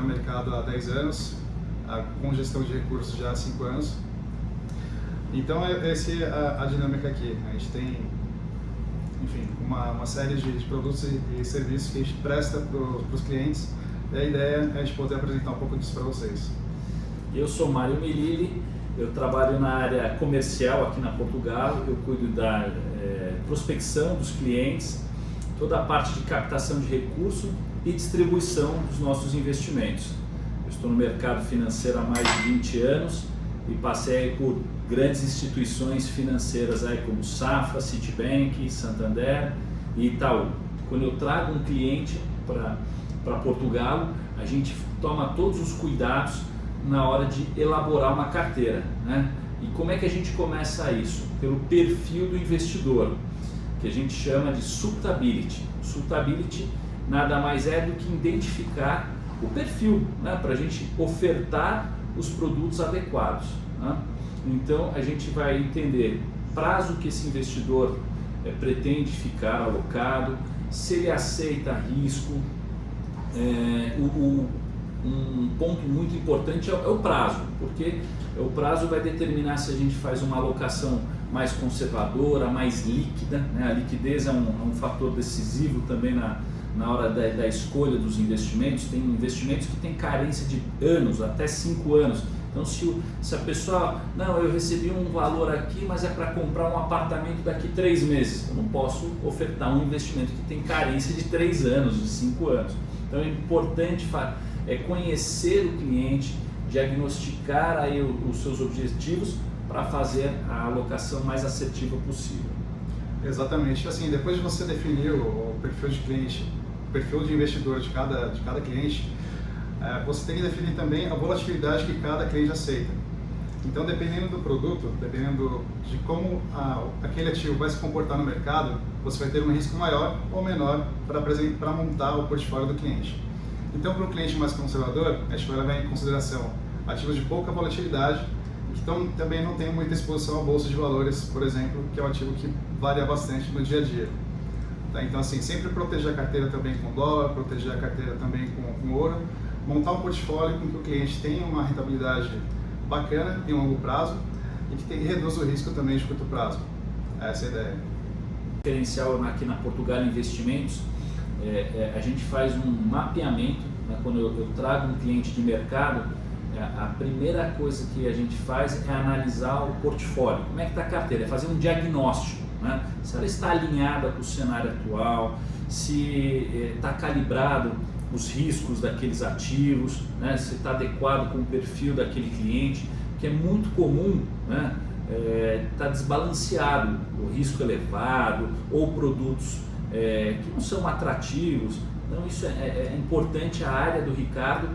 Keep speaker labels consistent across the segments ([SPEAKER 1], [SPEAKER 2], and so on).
[SPEAKER 1] no mercado há 10 anos, com gestão de recursos já há 5 anos. Então, essa é a dinâmica aqui. A gente tem, enfim, uma série de produtos e serviços que a gente presta para os clientes, e a ideia é a gente poder apresentar um pouco disso para vocês.
[SPEAKER 2] Eu sou Mário Melilli, eu trabalho na área comercial aqui na Portugal, eu cuido da prospecção dos clientes, toda a parte de captação de recursos e distribuição dos nossos investimentos. Eu estou no mercado financeiro há mais de 20 anos e passei por grandes instituições financeiras aí como Safra, Citibank, Santander e Itaú. Quando eu trago um cliente para Portugal, a gente toma todos os cuidados na hora de elaborar uma carteira, né? E como é que a gente começa isso? Pelo perfil do investidor, que a gente chama de suitability. Suitability nada mais é do que identificar o perfil, né? Para a gente ofertar os produtos adequados, né? Então a gente vai entender prazo que esse investidor pretende ficar alocado, se ele aceita risco. Um ponto muito importante é o prazo, porque o prazo vai determinar se a gente faz uma alocação mais conservadora, mais líquida, né? A liquidez é um fator decisivo também na hora da escolha dos investimentos. Tem investimentos que têm carência de anos, até 5 anos. Então se a pessoa, não, eu recebi um valor aqui, mas é para comprar um apartamento daqui 3 meses, eu não posso ofertar um investimento que tem carência de 3 anos, de 5 anos. Então é importante conhecer o cliente, diagnosticar aí os seus objetivos para fazer a alocação mais assertiva possível.
[SPEAKER 1] Exatamente. Assim, depois de você definir o perfil de cliente, o perfil de investidor de cada cliente, você tem que definir também a volatilidade que cada cliente aceita. Então, dependendo do produto, dependendo de como aquele ativo vai se comportar no mercado, você vai ter um risco maior ou menor para montar o portfólio do cliente. Então, para um cliente mais conservador, a gente vai levar em consideração ativos de pouca volatilidade, que também não tem muita exposição à bolsa de valores, por exemplo, que é um ativo que varia bastante no dia a dia. Tá? Então, assim, sempre proteger a carteira também com dólar, proteger a carteira também com ouro, montar um portfólio com que o cliente tenha uma rentabilidade bacana em longo prazo e que reduz o risco também de curto prazo. Essa é a ideia.
[SPEAKER 2] O diferencial aqui na Portugal Investimentos, a gente faz um mapeamento, né? Quando eu trago um cliente de mercado, a primeira coisa que a gente faz é analisar o portfólio. Como é que está a carteira? É fazer um diagnóstico, né? Se ela está alinhada com o cenário atual, se está calibrado os riscos daqueles ativos, né? Se está adequado com o perfil daquele cliente, que é muito comum, né? Tá desbalanceado, o risco elevado ou produtos que não são atrativos. Então isso é importante. A área do Ricardo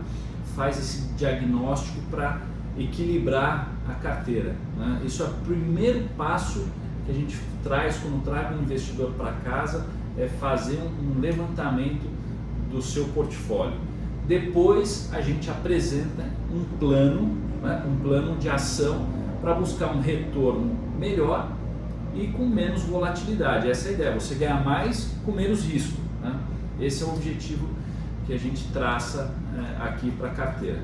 [SPEAKER 2] faz esse diagnóstico para equilibrar a carteira, né? Isso é o primeiro passo que a gente traz quando traga um investidor para casa, é fazer um levantamento do seu portfólio. Depois a gente apresenta um plano, né? Um plano de ação para buscar um retorno melhor e com menos volatilidade. Essa é a ideia, você ganhar mais com menos risco, né? Esse é o objetivo que a gente traça aqui para a carteira.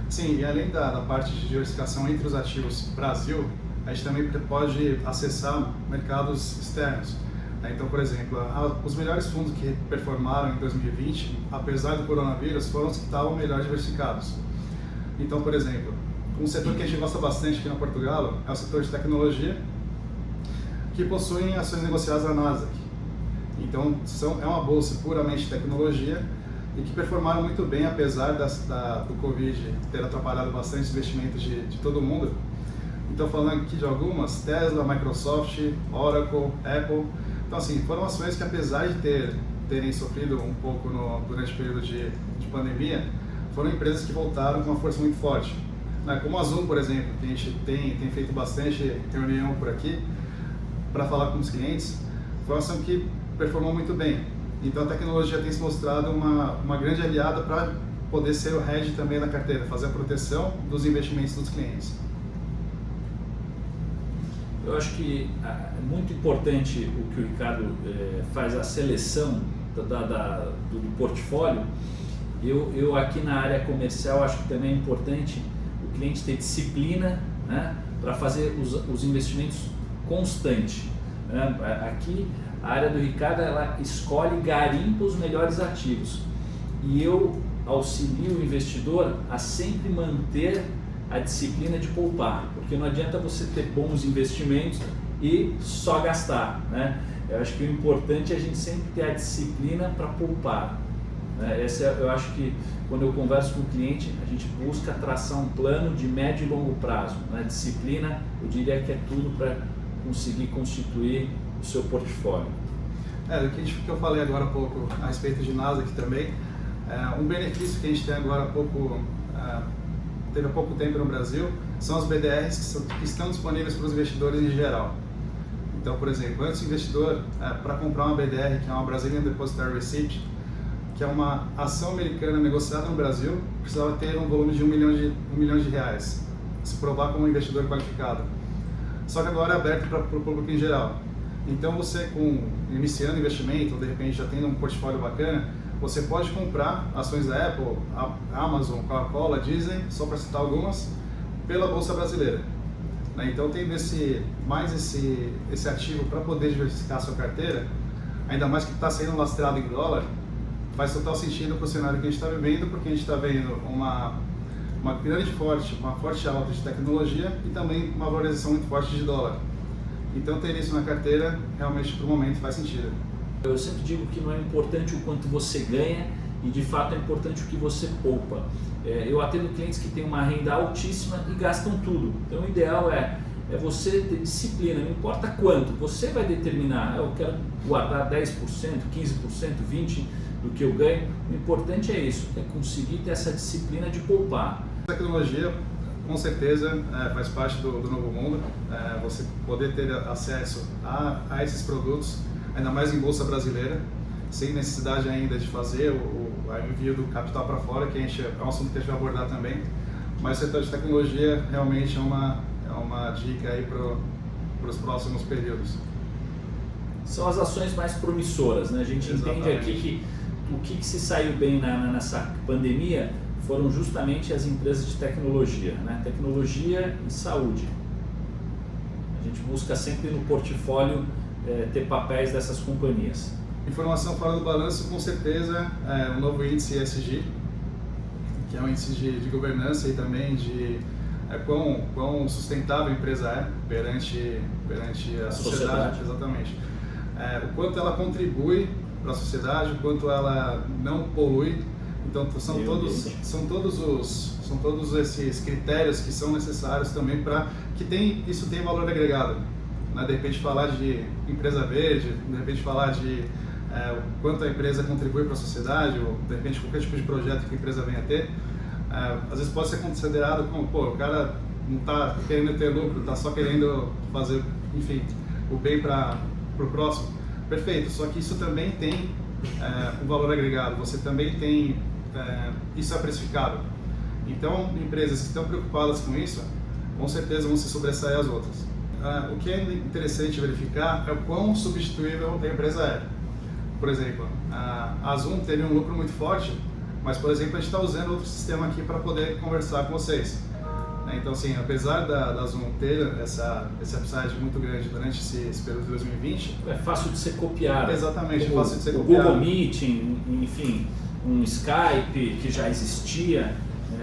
[SPEAKER 1] Sim, e além da parte de diversificação entre os ativos Brasil, a gente também pode acessar mercados externos. Então, por exemplo, os melhores fundos que performaram em 2020, apesar do coronavírus, foram os que estavam melhor diversificados. Então, por exemplo, um setor que a gente gosta bastante aqui na Portugal é o setor de tecnologia, que possuem ações negociadas na Nasdaq. Então, é uma bolsa puramente de tecnologia e que performaram muito bem, apesar do Covid ter atrapalhado bastante os investimentos de todo mundo. Então, falando aqui de algumas, Tesla, Microsoft, Oracle, Apple. Então, assim, foram ações que, apesar de terem sofrido um pouco durante o período de pandemia, foram empresas que voltaram com uma força muito forte. Como a Zoom, por exemplo, que a gente tem feito bastante reunião por aqui para falar com os clientes, foi uma ação que performou muito bem. Então, a tecnologia tem se mostrado uma grande aliada para poder ser o hedge também da carteira, fazer a proteção dos investimentos dos clientes.
[SPEAKER 2] Eu acho que é muito importante o que o Ricardo faz, a seleção do portfólio, Eu aqui na área comercial acho que também é importante o cliente ter disciplina, né, para fazer os investimentos constantes. Né? Aqui a área do Ricardo, ela escolhe e garimpa os melhores ativos e eu auxilio o investidor a sempre manter a disciplina de poupar, porque não adianta você ter bons investimentos e só gastar, né? Eu acho que o importante é a gente sempre ter a disciplina para poupar. Eu acho que quando eu converso com o cliente, a gente busca traçar um plano de médio e longo prazo. Né? Disciplina, eu diria que é tudo para conseguir constituir o seu portfólio.
[SPEAKER 1] Do que eu falei agora há pouco a respeito de Nasdaq também, um benefício que a gente tem agora há pouco, teve há pouco tempo no Brasil, são as BDRs que estão disponíveis para os investidores em geral. Então, por exemplo, antes o investidor, para comprar uma BDR, que é uma Brazilian Depositary Receipt, que é uma ação americana negociada no Brasil, precisava ter um volume de R$ 1 milhão de reais, se provar como um investidor qualificado. Só que agora é aberto para o público em geral. Então você, iniciando investimento, ou de repente já tendo um portfólio bacana, você pode comprar ações da Apple, Amazon, Coca-Cola, Disney, só para citar algumas, pela Bolsa Brasileira. Então tendo esse ativo para poder diversificar a sua carteira, ainda mais que está sendo lastreado em dólar, faz total sentido para o cenário que a gente está vivendo, porque a gente está vendo uma forte alta de tecnologia e também uma valorização muito forte de dólar. Então ter isso na carteira realmente para o momento faz sentido.
[SPEAKER 2] Eu sempre digo que não é importante o quanto você ganha e de fato é importante o que você poupa. Eu atendo clientes que têm uma renda altíssima e gastam tudo. Então o ideal é você ter disciplina, não importa quanto, você vai determinar, eu quero guardar 10%, 15%, 20% do que eu ganho. O importante é isso, é conseguir ter essa disciplina de poupar.
[SPEAKER 1] A tecnologia com certeza faz parte do novo mundo, você poder ter acesso a esses produtos, ainda mais em bolsa brasileira, sem necessidade ainda de fazer o envio do capital para fora, que é um assunto que a gente vai abordar também, mas o setor de tecnologia realmente é uma dica aí para os próximos períodos.
[SPEAKER 2] São as ações mais promissoras, né? A gente entende aqui que o que se saiu bem nessa pandemia foram justamente as empresas de tecnologia, né? Tecnologia e saúde. A gente busca sempre no portfólio ter papéis dessas companhias.
[SPEAKER 1] Informação fora do balanço, com certeza, o novo índice ESG, que é um índice de governança e também de quão sustentável a empresa é perante a sociedade. Exatamente. O quanto ela contribui para a sociedade, o quanto ela não polui. Então são todos esses critérios que são necessários também para que isso tenha valor agregado. Né? De repente falar de empresa verde, de repente falar de o quanto a empresa contribui para a sociedade, ou de repente qualquer tipo de projeto que a empresa venha a ter, às vezes pode ser considerado como, o cara não está querendo ter lucro, está só querendo fazer, enfim, o bem para o próximo. Perfeito, só que isso também tem um valor agregado, você também tem, isso é precificado. Então, empresas que estão preocupadas com isso, com certeza vão se sobressair às outras. O que é interessante verificar é o quão substituível a empresa é. Por exemplo, a Zoom teve um lucro muito forte, mas, por exemplo, a gente está usando outro sistema aqui para poder conversar com vocês. Então, assim, apesar da Zoom ter esse upside muito grande durante esse período de 2020...
[SPEAKER 2] É fácil de ser copiado.
[SPEAKER 1] Exatamente, é fácil de ser
[SPEAKER 2] copiado. O Google Meeting, enfim, um Skype que já existia,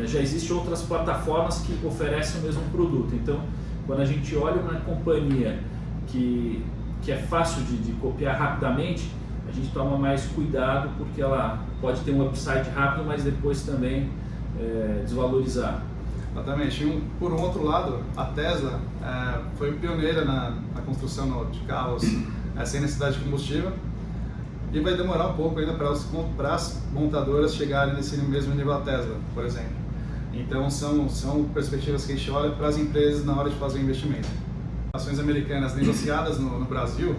[SPEAKER 2] já existem outras plataformas que oferecem o mesmo produto. Então, quando a gente olha uma companhia que é fácil de copiar rapidamente, a gente toma mais cuidado porque ela pode ter um upside rápido, mas depois também desvalorizar.
[SPEAKER 1] Exatamente. Por um outro lado, a Tesla foi pioneira na construção de carros sem necessidade de combustível e vai demorar um pouco ainda para as montadoras chegarem nesse mesmo nível da Tesla, por exemplo. Então são perspectivas que a gente olha para as empresas na hora de fazer o investimento. Ações americanas negociadas no Brasil,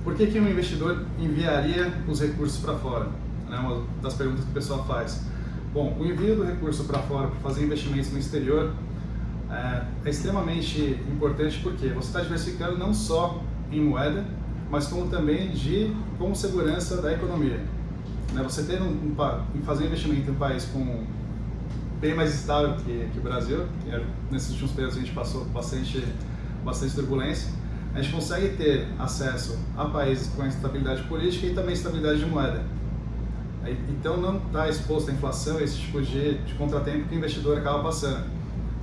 [SPEAKER 1] por que um investidor enviaria os recursos para fora? Uma das perguntas que o pessoal faz. Bom, o envio do recurso para fora para fazer investimentos no exterior é extremamente importante porque você está diversificando não só em moeda, mas como também como segurança da economia. né, você ter fazer um investimento em um país bem mais estável que o Brasil, nesses últimos períodos a gente passou bastante turbulência, a gente consegue ter acesso a países com estabilidade política e também estabilidade de moeda. Então não está exposto à inflação, esse tipo de contratempo que o investidor acaba passando.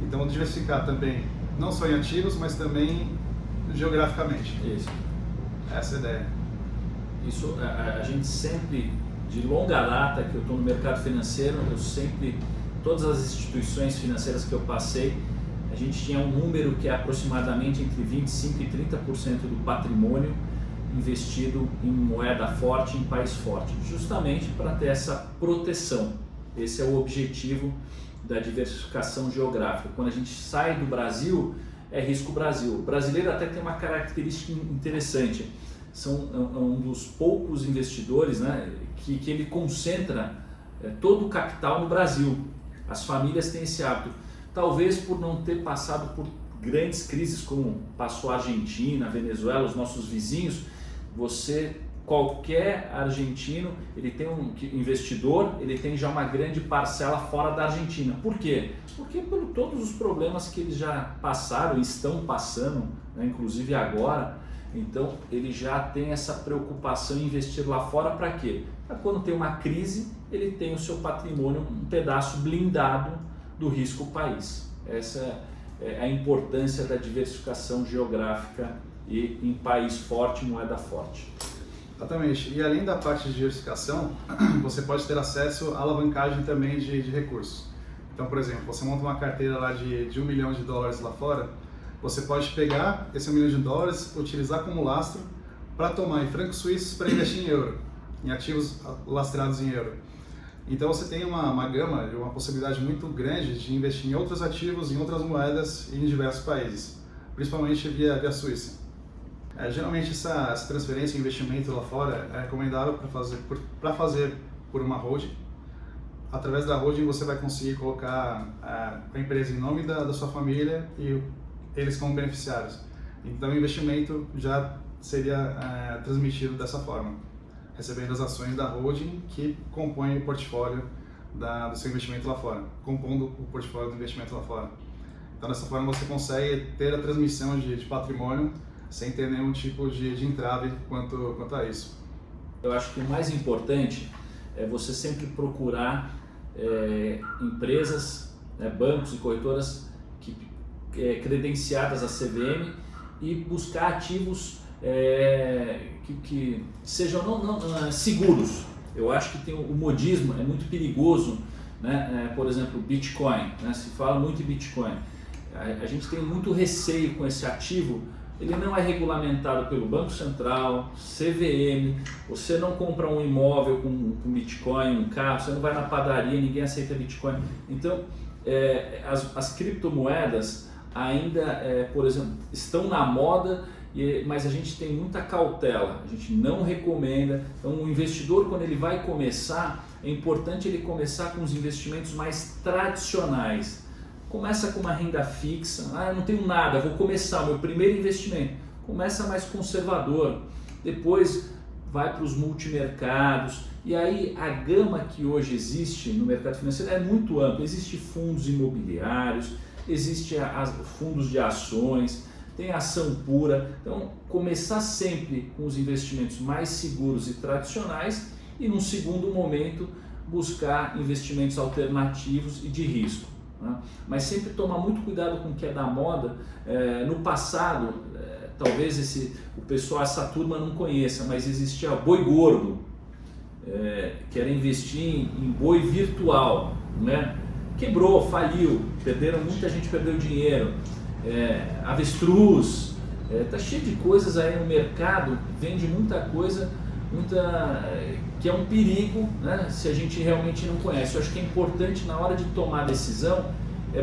[SPEAKER 1] Então diversificar também, não só em ativos, mas também geograficamente.
[SPEAKER 2] Isso.
[SPEAKER 1] Essa é a ideia.
[SPEAKER 2] Isso, a gente sempre, de longa data que eu estou no mercado financeiro, todas as instituições financeiras que eu passei, a gente tinha um número que é aproximadamente entre 25% e 30% do patrimônio investido em moeda forte, em país forte, justamente para ter essa proteção. Esse é o objetivo da diversificação geográfica. Quando a gente sai do Brasil, é risco Brasil. O brasileiro até tem uma característica interessante, são um dos poucos investidores, né, que ele concentra todo o capital no Brasil. As famílias têm esse hábito, talvez por não ter passado por grandes crises como passou a Argentina, a Venezuela, os nossos vizinhos. Qualquer argentino, ele tem um investidor, ele tem já uma grande parcela fora da Argentina. Por quê? Porque por todos os problemas que eles já passaram e estão passando, né, inclusive agora, então ele já tem essa preocupação em investir lá fora para quê? Para quando tem uma crise, ele tem o seu patrimônio, um pedaço blindado do risco país. Essa é a importância da diversificação geográfica e em país forte, moeda forte.
[SPEAKER 1] Exatamente. E além da parte de diversificação, você pode ter acesso à alavancagem também de recursos. Então, por exemplo, você monta uma carteira lá de $1 milhão lá fora, você pode pegar esse $1 milhão, utilizar como lastro para tomar em francos suíços para investir em euro, em ativos lastreados em euro. Então você tem uma gama, uma possibilidade muito grande de investir em outros ativos, em outras moedas e em diversos países, principalmente via Suíça. Geralmente essa transferência, investimento lá fora é recomendável para fazer por uma holding. Através da holding você vai conseguir colocar a empresa em nome da sua família e eles como beneficiários. Então o investimento já seria transmitido dessa forma, recebendo as ações da holding que compõem o portfólio do seu investimento lá fora, compondo o portfólio do investimento lá fora. Então dessa forma você consegue ter a transmissão de patrimônio sem ter nenhum tipo de entrave quanto a isso.
[SPEAKER 2] Eu acho que o mais importante é você sempre procurar empresas, bancos e corretoras credenciadas à CVM e buscar ativos que sejam não seguros. Eu acho que o modismo é muito perigoso, né? Por exemplo, Bitcoin, né? Se fala muito em Bitcoin. A gente tem muito receio com esse ativo. Ele não é regulamentado pelo Banco Central, CVM, você não compra um imóvel com Bitcoin, um carro, você não vai na padaria, ninguém aceita Bitcoin. Então, as criptomoedas ainda, por exemplo, estão na moda, mas a gente tem muita cautela, a gente não recomenda. Então, o investidor, quando ele vai começar, é importante ele começar com os investimentos mais tradicionais. Começa com uma renda fixa, eu não tenho nada, vou começar, meu primeiro investimento. Começa mais conservador, depois vai para os multimercados. E aí a gama que hoje existe no mercado financeiro é muito ampla. Existem fundos imobiliários, existem fundos de ações, tem ação pura. Então, começar sempre com os investimentos mais seguros e tradicionais e, num segundo momento, buscar investimentos alternativos e de risco. Mas sempre tomar muito cuidado com o que é da moda. No passado, talvez o pessoal, essa turma não conheça, mas existia boi gordo, que era investir em boi virtual, né? Quebrou, faliu, muita gente perdeu dinheiro. Avestruz, tá cheio de coisas aí no mercado, vende muita coisa, que é um perigo, né, se a gente realmente não conhece. Eu acho que é importante na hora de tomar a decisão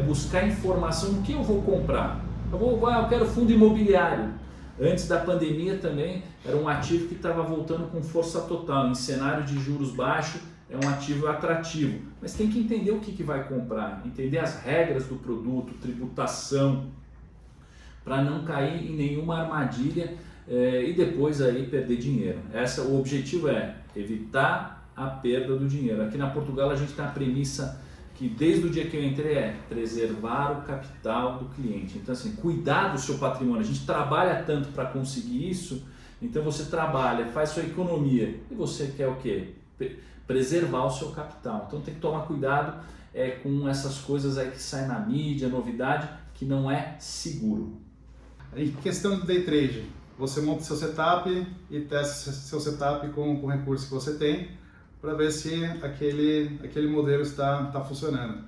[SPEAKER 2] buscar informação do que eu vou comprar. Eu quero fundo imobiliário. Antes da pandemia também era um ativo que estava voltando com força total. Em cenário de juros baixos é um ativo atrativo, mas tem que entender o que vai comprar, entender as regras do produto, tributação, para não cair em nenhuma armadilha e depois aí perder dinheiro. O objetivo é evitar a perda do dinheiro. Aqui na Portugal a gente tem a premissa que desde o dia que eu entrei é preservar o capital do cliente. Então assim, cuidar do seu patrimônio. A gente trabalha tanto para conseguir isso, então você trabalha, faz sua economia e você quer o quê? Preservar o seu capital. Então tem que tomar cuidado com essas coisas aí que saem na mídia, novidade, que não é seguro.
[SPEAKER 1] Em questão de day trade, você monta seu setup e testa seu setup com o recurso que você tem para ver se aquele modelo está funcionando.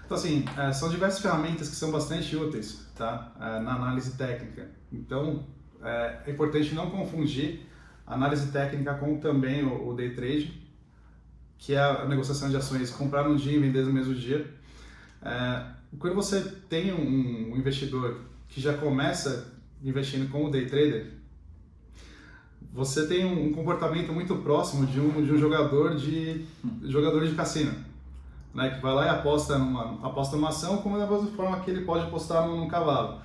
[SPEAKER 1] Então assim, são diversas ferramentas que são bastante úteis, tá? Na análise técnica. Então é importante não confundir a análise técnica com também o day trade, que é a negociação de ações, comprar no dia e vender no mesmo dia. Quando você tem um investidor que já começa investindo como day trader, você tem um comportamento muito próximo de um jogador de cassino, né, que vai lá e aposta numa ação como da mesma forma que ele pode apostar num cavalo,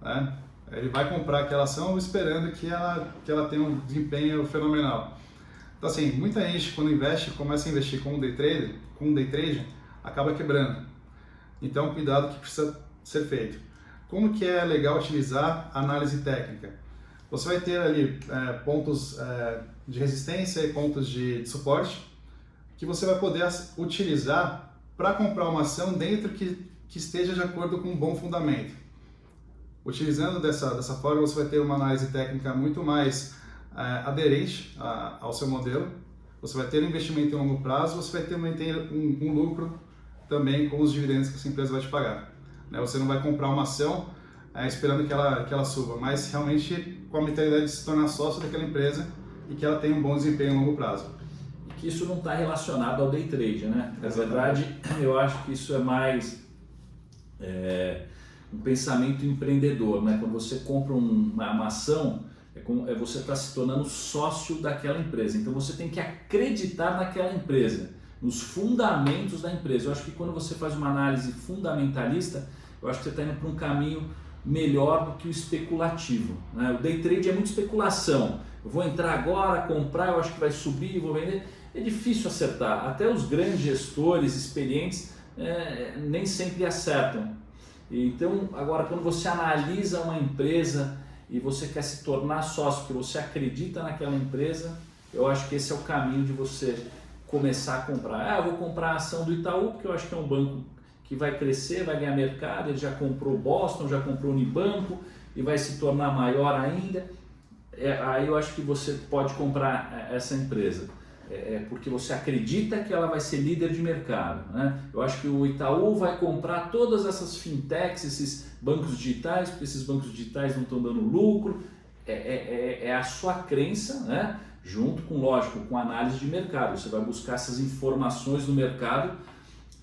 [SPEAKER 1] né? Ele vai comprar aquela ação esperando que ela tenha um desempenho fenomenal. Então assim, muita gente quando começa a investir com um day trade, acaba quebrando. Então cuidado que precisa ser feito. Como que é legal utilizar a análise técnica? Você vai ter ali pontos de resistência e pontos de suporte que você vai poder utilizar para comprar uma ação dentro que esteja de acordo com um bom fundamento. Utilizando dessa forma, você vai ter uma análise técnica muito mais aderente ao seu modelo. Você vai ter um investimento em longo prazo, você vai ter um lucro também com os dividendos que essa empresa vai te pagar. Você não vai comprar uma ação esperando que ela suba, mas realmente com a mentalidade de se tornar sócio daquela empresa e que ela tenha um bom desempenho a longo prazo.
[SPEAKER 2] E que isso não está relacionado ao day trade, né? Na verdade, eu acho que isso é mais um pensamento empreendedor, né? Quando você compra uma ação, você está se tornando sócio daquela empresa. Então você tem que acreditar naquela empresa, nos fundamentos da empresa. Eu acho que quando você faz uma análise fundamentalista, eu acho que você está indo para um caminho melhor do que o especulativo, né? O day trade é muito especulação. Eu vou entrar agora, comprar, eu acho que vai subir, vou vender. É difícil acertar. Até os grandes gestores experientes nem sempre acertam. Então, agora, quando você analisa uma empresa e você quer se tornar sócio, porque você acredita naquela empresa, eu acho que esse é o caminho de você começar a comprar. Eu vou comprar a ação do Itaú, porque eu acho que é um banco que vai crescer, vai ganhar mercado, ele já comprou Boston, já comprou Unibanco e vai se tornar maior ainda. Aí eu acho que você pode comprar essa empresa, porque você acredita que ela vai ser líder de mercado, né? Eu acho que o Itaú vai comprar todas essas fintechs, esses bancos digitais, porque esses bancos digitais não estão dando lucro. É a sua crença, né? Junto com, lógico, com análise de mercado. Você vai buscar essas informações do mercado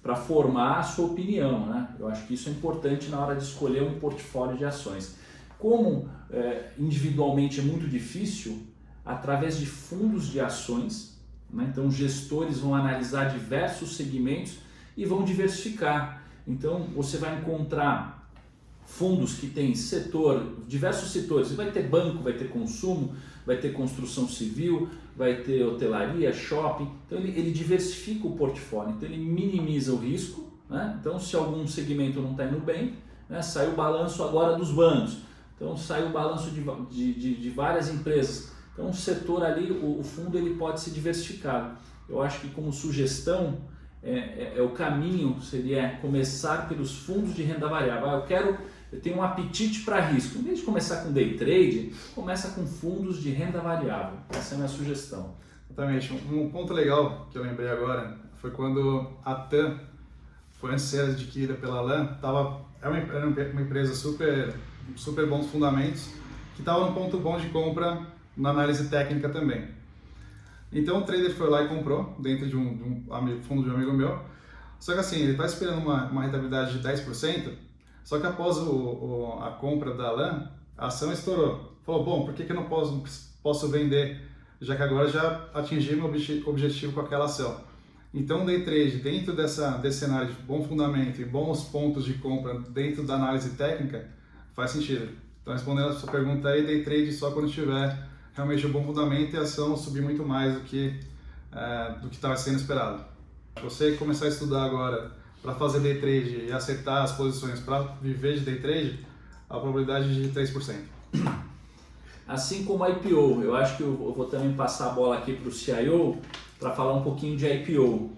[SPEAKER 2] para formar a sua opinião, né? Eu acho que isso é importante na hora de escolher um portfólio de ações. Como individualmente é muito difícil, através de fundos de ações, né? Então gestores vão analisar diversos segmentos e vão diversificar. Então você vai encontrar fundos que têm diversos setores. Você vai ter banco, vai ter consumo, vai ter construção civil, vai ter hotelaria, shopping. Então ele diversifica o portfólio, então ele minimiza o risco, né? Então se algum segmento não está indo bem, né? Saiu o balanço agora dos bancos, então saiu o balanço de várias empresas. Então o setor ali, o fundo ele pode ser diversificado. Eu acho que como sugestão, o caminho seria começar pelos fundos de renda variável. Eu tenho um apetite para risco. Em vez de começar com day trade, começa com fundos de renda variável. Essa é a minha sugestão.
[SPEAKER 1] Exatamente. Um ponto legal que eu lembrei agora foi quando a TAM foi antes de ser adquirida pela LAN. Era uma empresa super bons fundamentos, que estava num ponto bom de compra na análise técnica também. Então o trader foi lá e comprou dentro de um fundo de um amigo meu. Só que assim, ele está esperando uma rentabilidade de 10%, só que após a compra da LAN, a ação estourou. Falou, bom, por que eu não posso vender, já que agora já atingi meu objetivo com aquela ação? Então, day trade, dentro desse cenário de bom fundamento e bons pontos de compra dentro da análise técnica, faz sentido. Então, respondendo a sua pergunta aí, day trade só quando tiver realmente um bom fundamento e a ação subir muito mais do que do que estava sendo esperado. Se você começar a estudar agora para fazer day trade e acertar as posições para viver de day trade, a probabilidade de 3%.
[SPEAKER 2] Assim como a IPO, eu acho que eu vou também passar a bola aqui para o CIO para falar um pouquinho de IPO.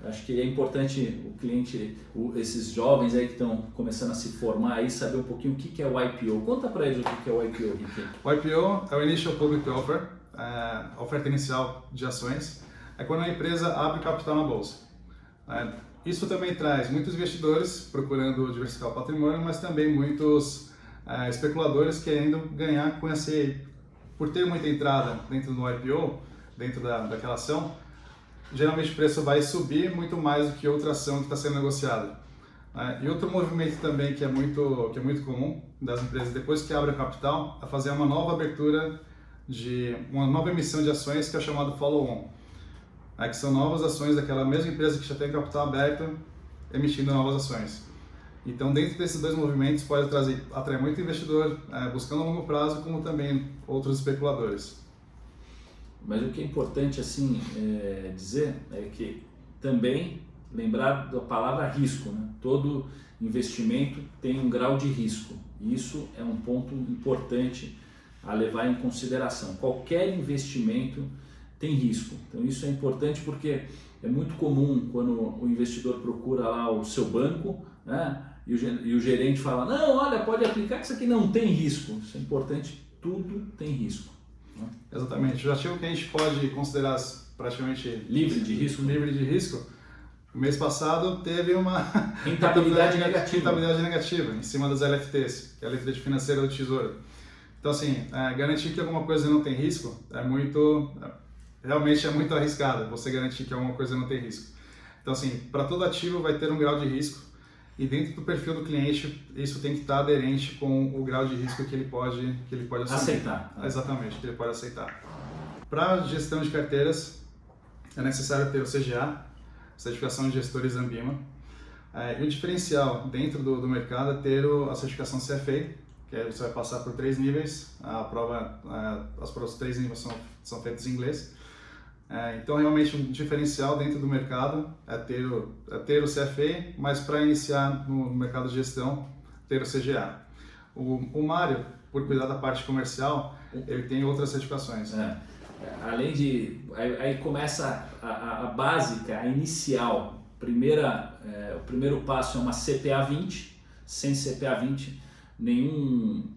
[SPEAKER 2] Acho que é importante o cliente, esses jovens aí que estão começando a se formar aí, saber um pouquinho o que é o IPO. Conta para eles o que é o IPO, Rick.
[SPEAKER 1] O IPO é o Initial Public Offer, a oferta inicial de ações. É quando a empresa abre capital na bolsa. Isso também traz muitos investidores procurando diversificar o patrimônio, mas também muitos especuladores querendo ganhar com por ter muita entrada dentro do IPO, dentro daquela ação. Geralmente o preço vai subir muito mais do que outra ação que está sendo negociada. E outro movimento também que é muito comum das empresas depois que abre o capital é fazer uma nova abertura uma nova emissão de ações que é chamado follow-on, que são novas ações daquela mesma empresa que já tem capital aberto emitindo novas ações. Então, dentro desses dois movimentos pode atrair muito investidor buscando a longo prazo, como também outros especuladores.
[SPEAKER 2] Mas o que é importante assim dizer é que também lembrar da palavra risco, né? Todo investimento tem um grau de risco. E isso é um ponto importante a levar em consideração. Qualquer investimento tem risco. Então isso é importante porque é muito comum quando o investidor procura lá o seu banco, né? E o gerente fala, não, olha, pode aplicar que isso aqui não tem risco. Isso é importante, tudo tem risco.
[SPEAKER 1] Exatamente. O ativo que a gente pode considerar praticamente
[SPEAKER 2] livre de risco,
[SPEAKER 1] no mês passado teve uma
[SPEAKER 2] rentabilidade
[SPEAKER 1] negativa em cima das LFTs, que é a letra financeira do Tesouro. Então, assim, garantir que alguma coisa não tem risco realmente é muito arriscado, você garantir que alguma coisa não tem risco. Então, assim, para todo ativo vai ter um grau de risco e dentro do perfil do cliente isso tem que estar aderente com o grau de risco que ele pode assumir.
[SPEAKER 2] Aceitar.
[SPEAKER 1] Exatamente, que ele pode aceitar. Para gestão de carteiras é necessário ter o CGA, Certificação de Gestores Ambima. E o diferencial dentro do mercado é ter a certificação CFA, que aí você vai passar por 3 níveis, as provas 3 níveis são feitas em inglês. Então, realmente, um diferencial dentro do mercado é ter o CFA, mas para iniciar no mercado de gestão, ter o CGA. O Mário, por cuidar da parte comercial, ele tem outras certificações.
[SPEAKER 2] Além de... Aí começa a básica, a inicial. O primeiro passo é uma CPA 20. Sem CPA 20, nenhum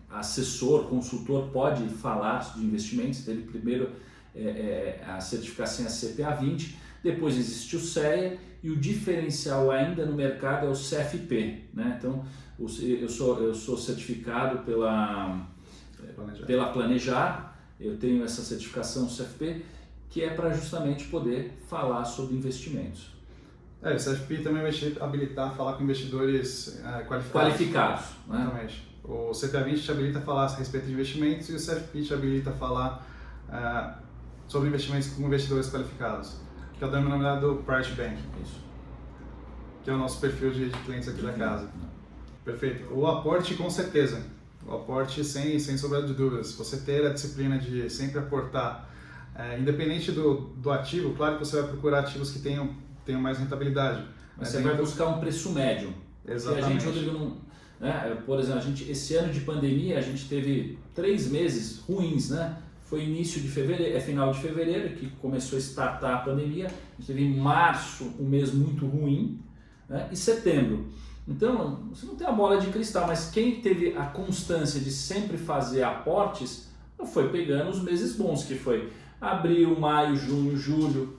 [SPEAKER 2] assessor, consultor pode falar de investimentos. Ele primeiro a certificação é a CPA 20, depois existe o CEA e o diferencial ainda no mercado é o CFP, né? Então eu sou certificado pela Planejar, eu tenho essa certificação CFP que é para justamente poder falar sobre investimentos.
[SPEAKER 1] O CFP também vai te habilitar a falar com investidores
[SPEAKER 2] qualificados, né?
[SPEAKER 1] Exatamente. O CPA 20 te habilita a falar a respeito de investimentos e o CFP te habilita a falar sobre investimentos com investidores qualificados, que é o denominado Private Bank.
[SPEAKER 2] Isso.
[SPEAKER 1] Que é o nosso perfil de clientes aqui da casa. Perfeito. O aporte, com certeza. O aporte sem sombra de dúvidas. Você ter a disciplina de sempre aportar, independente do ativo, claro que você vai procurar ativos que tenham mais rentabilidade.
[SPEAKER 2] Mas você vai buscar um preço médio.
[SPEAKER 1] Exatamente.
[SPEAKER 2] Por exemplo, esse ano de pandemia a gente teve 3 meses ruins, né? Foi início de fevereiro, final de fevereiro que começou a startar a pandemia. A gente teve em março um mês muito ruim, né? E setembro. Então, você não tem a bola de cristal, mas quem teve a constância de sempre fazer aportes foi pegando os meses bons, que foi abril, maio, junho, julho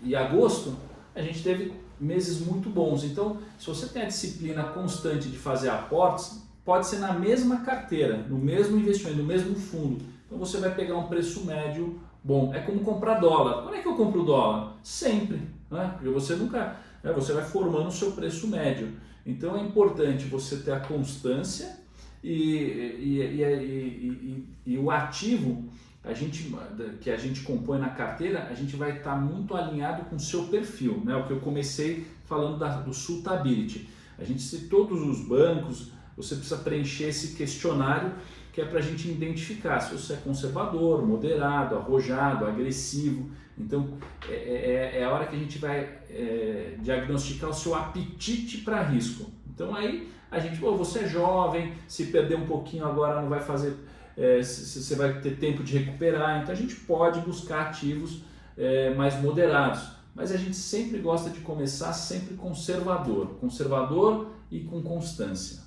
[SPEAKER 2] e agosto. A gente teve meses muito bons. Então, se você tem a disciplina constante de fazer aportes, pode ser na mesma carteira, no mesmo investimento, no mesmo fundo. Então, você vai pegar um preço médio bom. É como comprar dólar. Quando é que eu compro dólar? Sempre, né? Porque você nunca... Você vai formando o seu preço médio. Então, é importante você ter a constância e o ativo que a gente compõe na carteira, a gente vai estar muito alinhado com o seu perfil, né? O que eu comecei falando do Suitability. Se todos os bancos, você precisa preencher esse questionário que é para a gente identificar se você é conservador, moderado, arrojado, agressivo. Então é a hora que a gente vai diagnosticar o seu apetite para risco. Então aí a gente, você é jovem, se perder um pouquinho agora não vai fazer, você vai ter tempo de recuperar, então a gente pode buscar ativos mais moderados. Mas a gente sempre gosta de começar sempre conservador e com constância.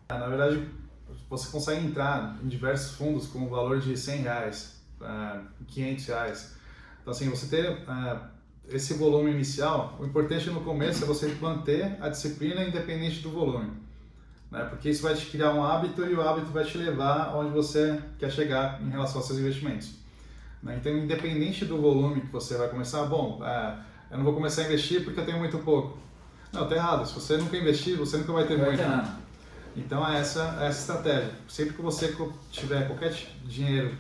[SPEAKER 1] Na verdade, você consegue entrar em diversos fundos com o valor de R$100, R$500. Então assim, você ter esse volume inicial, o importante no começo é você manter a disciplina independente do volume, né? Porque isso vai te criar um hábito e o hábito vai te levar onde você quer chegar em relação aos seus investimentos, né? Então, independente do volume que você vai começar, eu não vou começar a investir porque eu tenho muito pouco. Não, tá errado. Se você nunca investir, você nunca vai ter muito. Então, essa é a estratégia. Sempre que você tiver qualquer dinheiro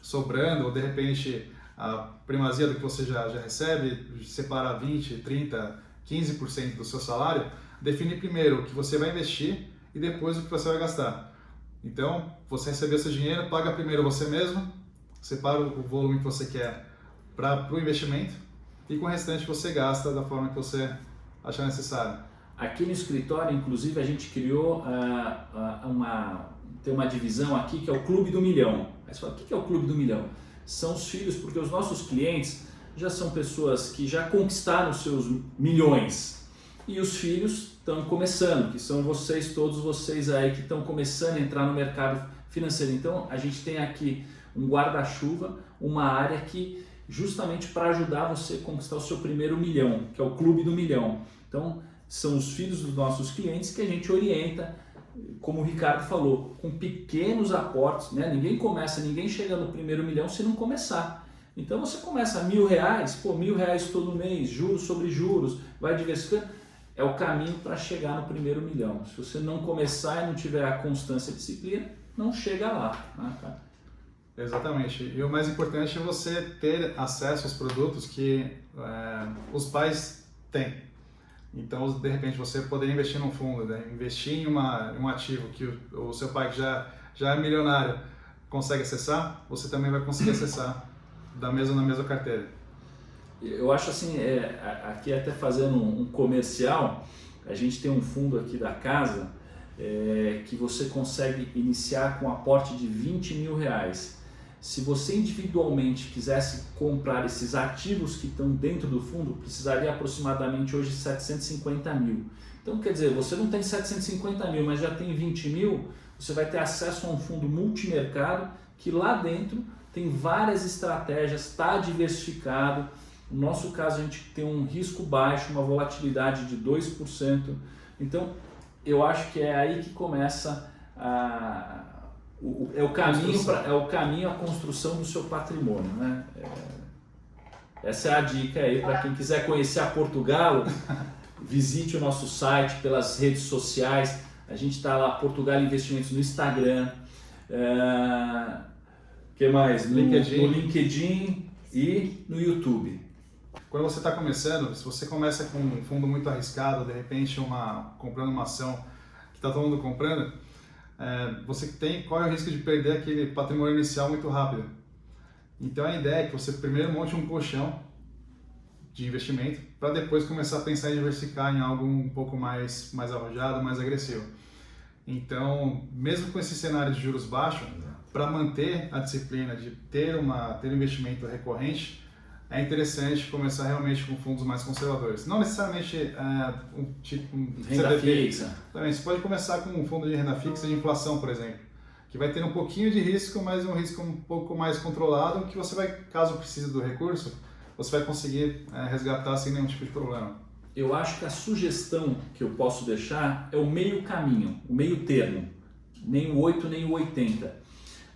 [SPEAKER 1] sobrando, ou de repente a primazia do que você já recebe, separa 20, 30, 15% do seu salário, define primeiro o que você vai investir e depois o que você vai gastar. Então, você recebeu seu dinheiro, paga primeiro você mesmo, separa o volume que você quer para o investimento e com o restante você gasta da forma que você achar necessário.
[SPEAKER 2] Aqui no escritório, inclusive, a gente criou tem uma divisão aqui que é o Clube do Milhão. Aí você fala, o que é o Clube do Milhão? São os filhos, porque os nossos clientes já são pessoas que já conquistaram seus milhões e os filhos estão começando, que são todos vocês aí que estão começando a entrar no mercado financeiro. Então, a gente tem aqui um guarda-chuva, uma área que justamente para ajudar você a conquistar o seu primeiro milhão, que é o Clube do Milhão. Então, são os filhos dos nossos clientes que a gente orienta, como o Ricardo falou, com pequenos aportes, né? Ninguém chega no primeiro milhão se não começar. Então você começa R$1.000, R$1.000 todo mês, juros sobre juros, vai diversificando, é o caminho para chegar no primeiro milhão. Se você não começar e não tiver a constância e disciplina, não chega lá, né, cara?
[SPEAKER 1] Exatamente. E o mais importante é você ter acesso aos produtos que os pais têm. Então, de repente, você poderia investir num fundo, né? Investir em um ativo que o seu pai, que já é milionário, consegue acessar, você também vai conseguir acessar na mesma carteira.
[SPEAKER 2] Eu acho assim, aqui até fazendo um comercial, a gente tem um fundo aqui da casa que você consegue iniciar com um aporte de R$20.000. Se você individualmente quisesse comprar esses ativos que estão dentro do fundo, precisaria aproximadamente hoje 750 mil. Então, quer dizer, você não tem 750 mil, mas já tem 20 mil, você vai ter acesso a um fundo multimercado que lá dentro tem várias estratégias, está diversificado. No nosso caso, a gente tem um risco baixo, uma volatilidade de 2%. Então, eu acho que é aí que começa o caminho à construção do seu patrimônio, né? Essa é a dica aí para quem quiser conhecer a Portugalo. Visite o nosso site pelas redes sociais. A gente está lá, Portugalo Investimentos, no Instagram. Que mais? No LinkedIn e no YouTube.
[SPEAKER 1] Quando você está começando, se você começa com um fundo muito arriscado, de repente comprando uma ação que está todo mundo comprando, você corre o risco de perder aquele patrimônio inicial muito rápido. Então a ideia é que você primeiro monte um colchão de investimento para depois começar a pensar em diversificar em algo um pouco mais arrojado, mais agressivo. Então, mesmo com esse cenário de juros baixos, para manter a disciplina de ter um investimento recorrente, é interessante começar realmente com fundos mais conservadores. Não necessariamente
[SPEAKER 2] renda fixa.
[SPEAKER 1] Também, você pode começar com um fundo de renda fixa de inflação, por exemplo, que vai ter um pouquinho de risco, mas um risco um pouco mais controlado, que você vai, caso precise do recurso, você vai conseguir resgatar sem nenhum tipo de problema.
[SPEAKER 2] Eu acho que a sugestão que eu posso deixar é o meio caminho, o meio termo, nem o 8 nem o 80.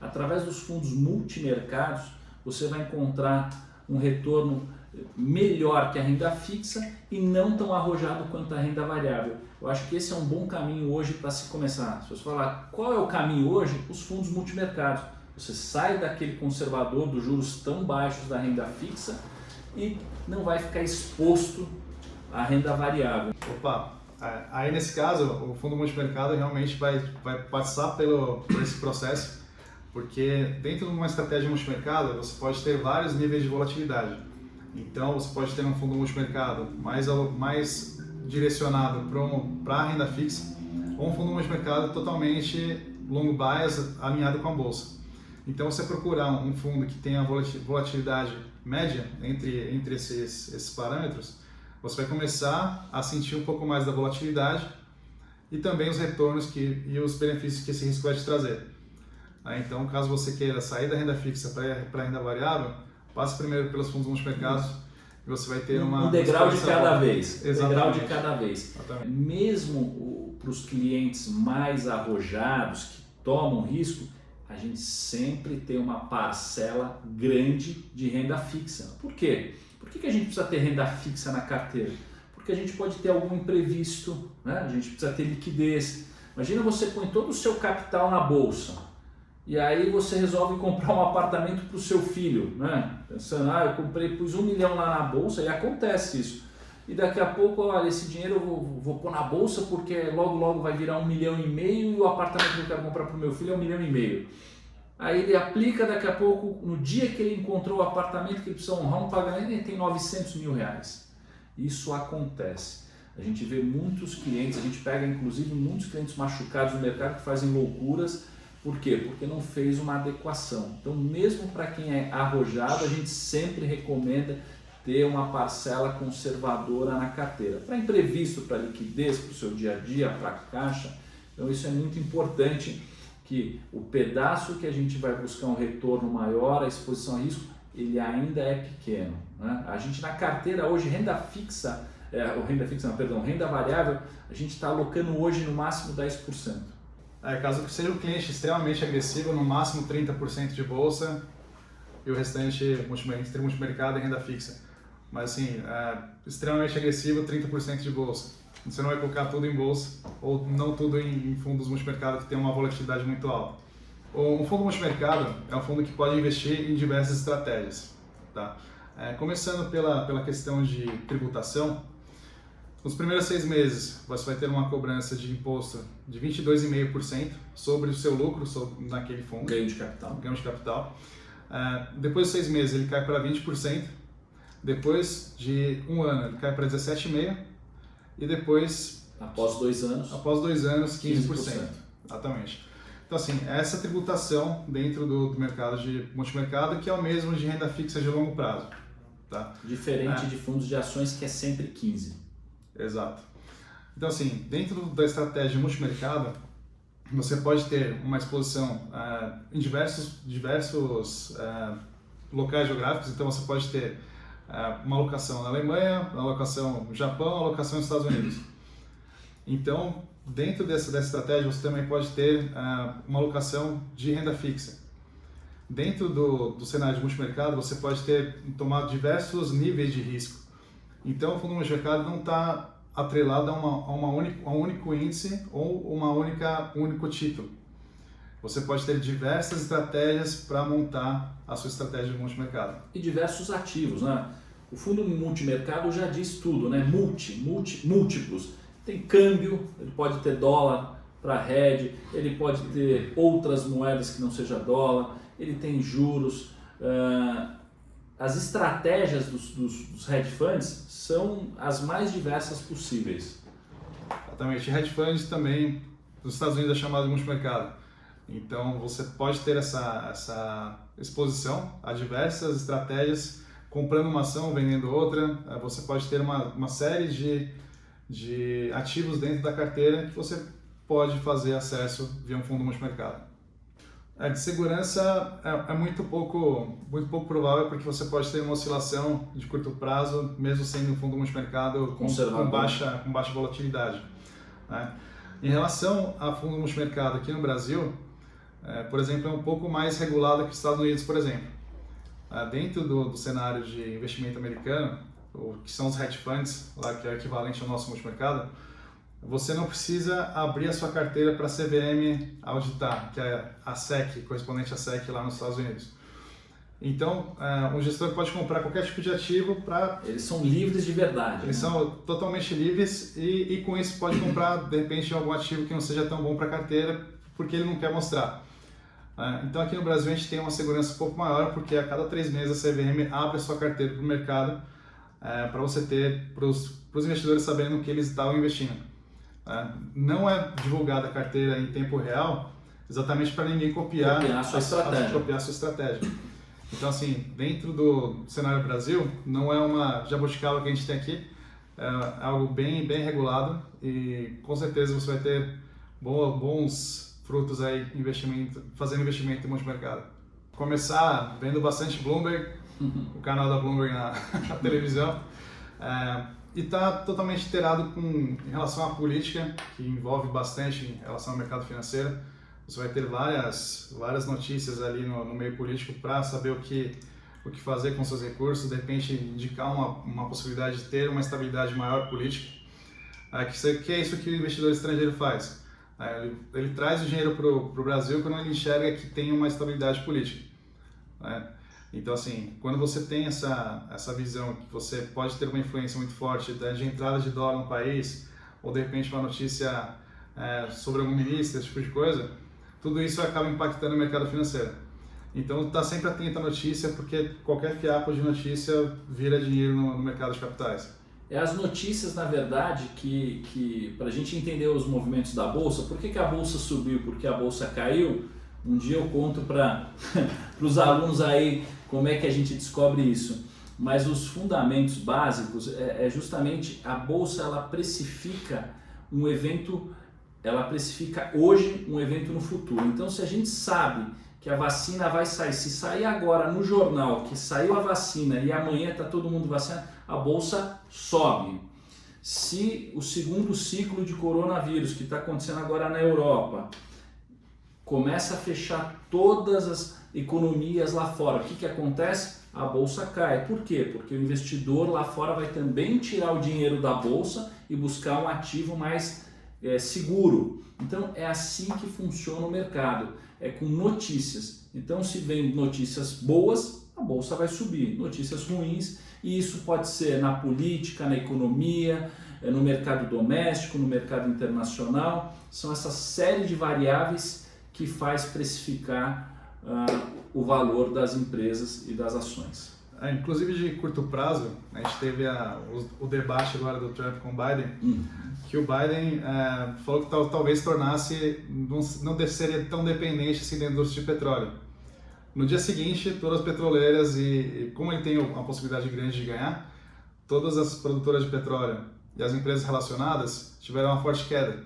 [SPEAKER 2] Através dos fundos multimercados, você vai encontrar um retorno melhor que a renda fixa e não tão arrojado quanto a renda variável. Eu acho que esse é um bom caminho hoje para se começar. Se você falar qual é o caminho hoje, os fundos multimercados. Você sai daquele conservador dos juros tão baixos da renda fixa e não vai ficar exposto à renda variável.
[SPEAKER 1] Opa, Aí nesse caso, o fundo multimercado realmente vai passar por esse processo, porque dentro de uma estratégia multimercado você pode ter vários níveis de volatilidade. Então você pode ter um fundo multimercado mais direcionado para a renda fixa, ou um fundo multimercado totalmente long bias alinhado com a bolsa. Então você procurar um fundo que tenha volatilidade média entre esses parâmetros, você vai começar a sentir um pouco mais da volatilidade e também os retornos e os benefícios que esse risco vai te trazer. Então, caso você queira sair da renda fixa para a renda variável, passe primeiro pelos fundos multimercados e você vai ter
[SPEAKER 2] um degrau de cada vez.
[SPEAKER 1] Exatamente.
[SPEAKER 2] Degrau de cada vez.
[SPEAKER 1] Exatamente.
[SPEAKER 2] Mesmo para os clientes mais arrojados, que tomam risco, a gente sempre tem uma parcela grande de renda fixa. Por quê? Por que a gente precisa ter renda fixa na carteira? Porque a gente pode ter algum imprevisto, né? A gente precisa ter liquidez. Imagina você põe todo o seu capital na bolsa e aí você resolve comprar um apartamento para o seu filho, né? Pensando, eu pus 1 milhão lá na bolsa, e acontece isso. E daqui a pouco, olha, esse dinheiro eu vou pôr na bolsa porque logo vai virar 1,5 milhão e o apartamento que eu quero comprar para o meu filho é 1,5 milhão. Aí ele aplica, daqui a pouco, no dia que ele encontrou o apartamento que ele precisa honrar um pagamento, ele tem 900 mil reais. Isso acontece. A gente vê muitos clientes, a gente pega inclusive muitos clientes machucados no mercado que fazem loucuras. Por quê? Porque não fez uma adequação. Então, mesmo para quem é arrojado, a gente sempre recomenda ter uma parcela conservadora na carteira. Para imprevisto, para liquidez, para o seu dia a dia, para a caixa. Então, isso é muito importante, que o pedaço que a gente vai buscar um retorno maior, a exposição a risco, ele ainda é pequeno, né? A gente na carteira hoje, renda variável, a gente está alocando hoje no máximo 10%.
[SPEAKER 1] Caso seja um cliente extremamente agressivo, no máximo 30% de bolsa e o restante entre multimercado e renda fixa. Mas assim, extremamente agressivo, 30% de bolsa. Você não vai colocar tudo em bolsa ou não tudo em fundos multimercado que tem uma volatilidade muito alta. Um fundo multimercado é um fundo que pode investir em diversas estratégias. Tá? Começando pela questão de tributação, nos primeiros 6 meses você vai ter uma cobrança de imposto de 22,5% sobre o seu lucro naquele fundo.
[SPEAKER 2] Ganho de capital.
[SPEAKER 1] Ganho de capital. Depois de 6 meses ele cai para 20%. Depois de 1 ano ele cai para 17,5%. E depois...
[SPEAKER 2] Após 2 anos?
[SPEAKER 1] Após 2 anos, 15%. Exatamente. Então assim, essa tributação dentro do mercado de multimercado, que é o mesmo de renda fixa de longo prazo. Tá?
[SPEAKER 2] Diferente de fundos de ações, que é sempre 15%.
[SPEAKER 1] Exato. Então assim, dentro da estratégia multimercado, você pode ter uma exposição em diversos locais geográficos. Então você pode ter uma alocação na Alemanha, uma alocação no Japão, uma alocação nos Estados Unidos. Então, dentro dessa estratégia, você também pode ter uma alocação de renda fixa. Dentro do cenário de multimercado, você pode tomar diversos níveis de risco. Então, o fundo multimercado não está atrelado a um único índice ou um único título. Você pode ter diversas estratégias para montar a sua estratégia de multimercado.
[SPEAKER 2] E diversos ativos, né? O fundo multimercado já diz tudo, né? Múltiplos. Tem câmbio, ele pode ter dólar para hedge, ele pode ter outras moedas que não seja dólar, ele tem juros. As estratégias dos hedge funds são as mais diversas possíveis.
[SPEAKER 1] Exatamente. Hedge funds também, nos Estados Unidos é chamado de multimercado. Então você pode ter essa exposição a diversas estratégias, comprando uma ação, vendendo outra. Você pode ter uma série de ativos dentro da carteira que você pode fazer acesso via um fundo multimercado. De segurança é muito pouco provável, porque você pode ter uma oscilação de curto prazo, mesmo sendo um fundo multimercado com baixa volatilidade. Né? Em relação a fundo multimercado aqui no Brasil, por exemplo, é um pouco mais regulado que os Estados Unidos, por exemplo. Dentro do cenário de investimento americano, que são os hedge funds, lá que é equivalente ao nosso multimercado, você não precisa abrir a sua carteira para a CVM auditar, que é a SEC, correspondente à SEC lá nos Estados Unidos. Então, um gestor pode comprar qualquer tipo de ativo para...
[SPEAKER 2] Eles são livres de verdade.
[SPEAKER 1] Eles são totalmente livres e com isso pode comprar, de repente, algum ativo que não seja tão bom para a carteira, porque ele não quer mostrar. Então, aqui no Brasil, a gente tem uma segurança um pouco maior, porque a cada 3 meses a CVM abre a sua carteira para o mercado, para você ter, para os investidores saberem no que eles estavam investindo. Não é divulgada a carteira em tempo real, exatamente para ninguém copiar a sua estratégia. Então, assim, dentro do cenário Brasil, não é uma jabuticaba que a gente tem aqui, é algo bem regulado e com certeza você vai ter bons frutos aí, fazendo investimento em multimercado. Começar vendo bastante Bloomberg, o canal da Bloomberg na televisão, e está totalmente inteirado em relação à política, que envolve bastante em relação ao mercado financeiro. Você vai ter várias notícias ali no meio político para saber o que fazer com seus recursos, de repente indicar uma possibilidade de ter uma estabilidade maior política, que é isso que o investidor estrangeiro faz. Ele traz o dinheiro para o Brasil quando ele enxerga que tem uma estabilidade política. Então, assim, quando você tem essa visão que você pode ter uma influência muito forte de entrada de dólar no país, ou de repente uma notícia sobre algum ministro, esse tipo de coisa, tudo isso acaba impactando o mercado financeiro. Então, está sempre atento à notícia, porque qualquer fiapo de notícia vira dinheiro no mercado de capitais.
[SPEAKER 2] As notícias, na verdade, que para a gente entender os movimentos da Bolsa, por que a Bolsa subiu, por que a Bolsa caiu, um dia eu conto para os alunos aí como é que a gente descobre isso. Mas os fundamentos básicos é justamente a Bolsa, ela precifica um evento, ela precifica hoje um evento no futuro. Então, se a gente sabe que a vacina vai sair, se sair agora no jornal que saiu a vacina e amanhã está todo mundo vacinado, a Bolsa sobe. Se o segundo ciclo de coronavírus que está acontecendo agora na Europa começa a fechar todas as economias lá fora, o que acontece? A Bolsa cai. Por quê? Porque o investidor lá fora vai também tirar o dinheiro da Bolsa e buscar um ativo mais seguro. Então é assim que funciona o mercado, é com notícias. Então se vem notícias boas, a Bolsa vai subir, notícias ruins, e isso pode ser na política, na economia, no mercado doméstico, no mercado internacional. São essa série de variáveis que faz precificar o valor das empresas e das ações.
[SPEAKER 1] Inclusive de curto prazo, a gente teve o debate agora do Trump com o Biden, que o Biden falou que talvez tornasse, não seria tão dependente assim da indústria de petróleo. No dia seguinte, todas as petroleiras, e como ele tem uma possibilidade grande de ganhar, todas as produtoras de petróleo e as empresas relacionadas tiveram uma forte queda.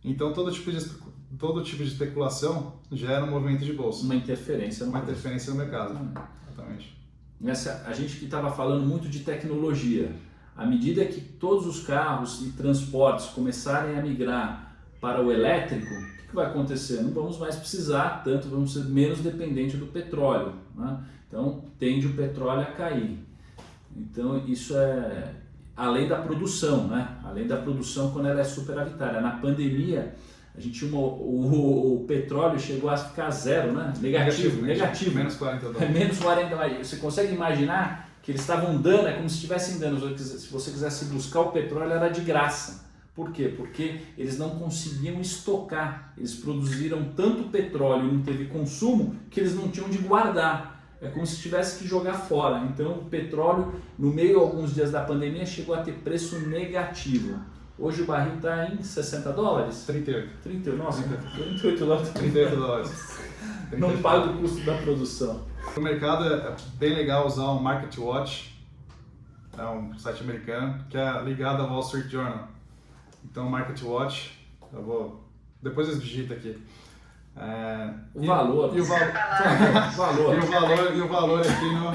[SPEAKER 1] Então todo tipo de especulação gera um movimento de bolsa.
[SPEAKER 2] Uma interferência
[SPEAKER 1] no mercado. Exatamente.
[SPEAKER 2] A gente que estava falando muito de tecnologia, à medida que todos os carros e transportes começarem a migrar para o elétrico, o que vai acontecer? Não vamos mais precisar tanto, vamos ser menos dependentes do petróleo, né? Então tende o petróleo a cair. Então isso é além da produção, né? Além da produção quando ela é superavitária. Na pandemia a gente o petróleo chegou a ficar zero, né? Negativo.
[SPEAKER 1] Menos 40 dólares.
[SPEAKER 2] Menos 40 dólares. Você consegue imaginar que eles estavam dando, é como se estivessem dando, se você quisesse buscar o petróleo era de graça. Por quê? Porque eles não conseguiam estocar. Eles produziram tanto petróleo e não teve consumo que eles não tinham de guardar. É como se tivesse que jogar fora. Então o petróleo, no meio alguns dias da pandemia, chegou a ter preço negativo. Hoje o barril está em 60 dólares?
[SPEAKER 1] 38.
[SPEAKER 2] 38, nossa, 38 dólares.
[SPEAKER 1] 38 dólares.
[SPEAKER 2] Não paga o custo da produção.
[SPEAKER 1] No mercado é bem legal usar o Market Watch, é um site americano, que é ligado ao Wall Street Journal. Então, Market Watch, depois eu digito aqui.
[SPEAKER 2] O valor
[SPEAKER 1] aqui no...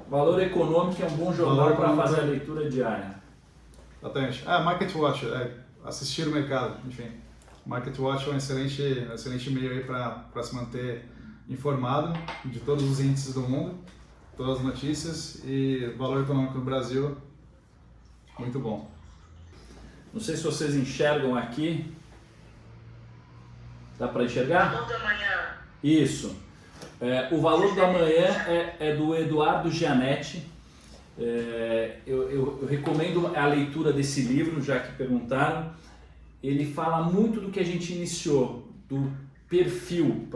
[SPEAKER 2] Valor Econômico é um bom jornal para fazer a leitura diária.
[SPEAKER 1] Exatamente. Market Watch, assistir o mercado, enfim. Market Watch é um excelente meio aí para se manter informado de todos os índices do mundo, todas as notícias, e valor econômico no Brasil, muito bom.
[SPEAKER 2] Não sei se vocês enxergam aqui. Dá para enxergar?
[SPEAKER 3] Bom da manhã.
[SPEAKER 2] Isso. O Valor do Amanhã é do Eduardo Gianetti. Eu recomendo a leitura desse livro, já que perguntaram. Ele fala muito do que a gente iniciou, do perfil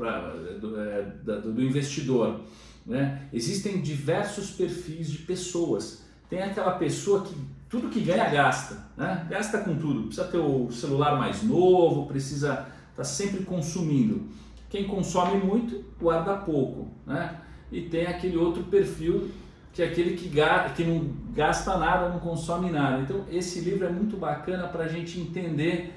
[SPEAKER 2] do investidor, né? Existem diversos perfis de pessoas. Tem aquela pessoa que tudo que ganha gasta, né? Gasta com tudo, precisa ter o celular mais novo, precisa estar sempre consumindo. Quem consome muito, guarda pouco, né? E tem aquele outro perfil que é aquele que não gasta nada, não consome nada. Então esse livro é muito bacana para a gente entender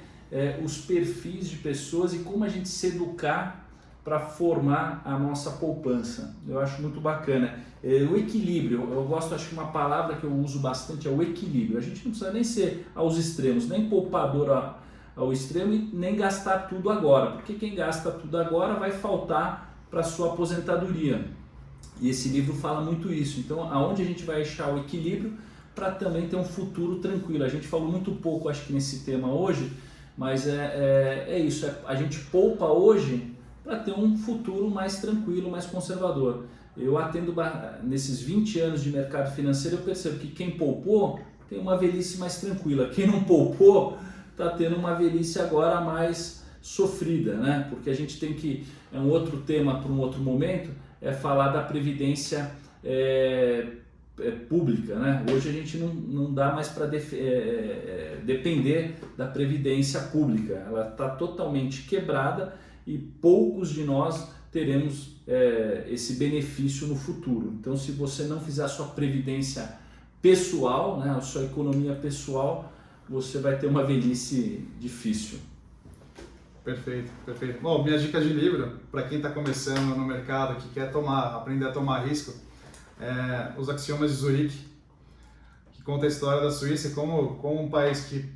[SPEAKER 2] os perfis de pessoas e como a gente se educar para formar a nossa poupança. Eu acho muito bacana. O equilíbrio, eu gosto, acho que uma palavra que eu uso bastante é o equilíbrio. A gente não precisa nem ser aos extremos, nem poupador ao extremo e nem gastar tudo agora, porque quem gasta tudo agora vai faltar para a sua aposentadoria. E esse livro fala muito isso. Então, aonde a gente vai achar o equilíbrio para também ter um futuro tranquilo? A gente falou muito pouco, acho que nesse tema hoje, mas é isso. A gente poupa hoje para ter um futuro mais tranquilo, mais conservador. Eu atendo nesses 20 anos de mercado financeiro, eu percebo que quem poupou tem uma velhice mais tranquila. Quem não poupou está tendo uma velhice agora mais sofrida, né? Porque a gente tem que, é um outro tema para um outro momento, é falar da previdência pública, né? Hoje a gente não dá mais para depender da previdência pública. Ela está totalmente quebrada e poucos de nós teremos esse benefício no futuro. Então, se você não fizer a sua previdência pessoal, né, a sua economia pessoal, você vai ter uma velhice difícil.
[SPEAKER 1] Perfeito, perfeito. Bom, minha dica de livro, para quem está começando no mercado, que quer aprender a tomar risco, Os Axiomas de Zurique, que conta a história da Suíça como um país que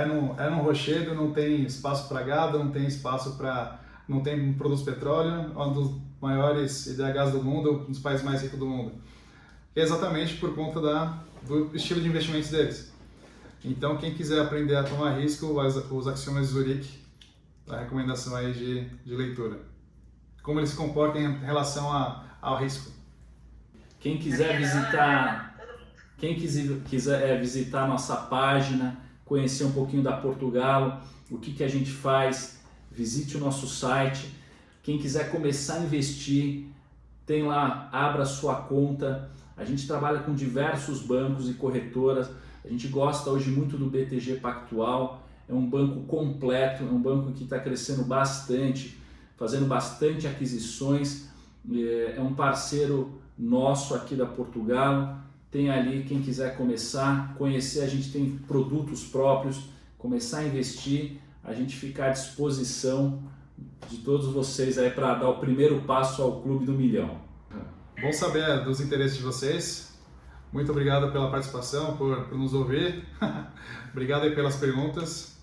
[SPEAKER 1] num rochedo, não tem espaço para gado, não tem produtos de petróleo, é um dos maiores IDHs do mundo, um dos países mais ricos do mundo. Exatamente por conta do estilo de investimentos deles. Então, quem quiser aprender a tomar risco, os Axiomas de Zurique, a recomendação aí de leitura. Como eles se comportam em relação ao risco.
[SPEAKER 2] Quem quiser visitar a nossa página, conhecer um pouquinho da Portugal, o que a gente faz, visite o nosso site. Quem quiser começar a investir, tem lá, abra sua conta. A gente trabalha com diversos bancos e corretoras. A gente gosta hoje muito do BTG Pactual. É um banco completo, é um banco que está crescendo bastante, fazendo bastante aquisições. É um parceiro nosso aqui da Portugal. Tem ali, quem quiser começar, conhecer, a gente tem produtos próprios, começar a investir, a gente fica à disposição de todos vocês aí para dar o primeiro passo ao Clube do Milhão.
[SPEAKER 1] Bom saber dos interesses de vocês. Muito obrigado pela participação, por nos ouvir. Obrigado aí pelas perguntas.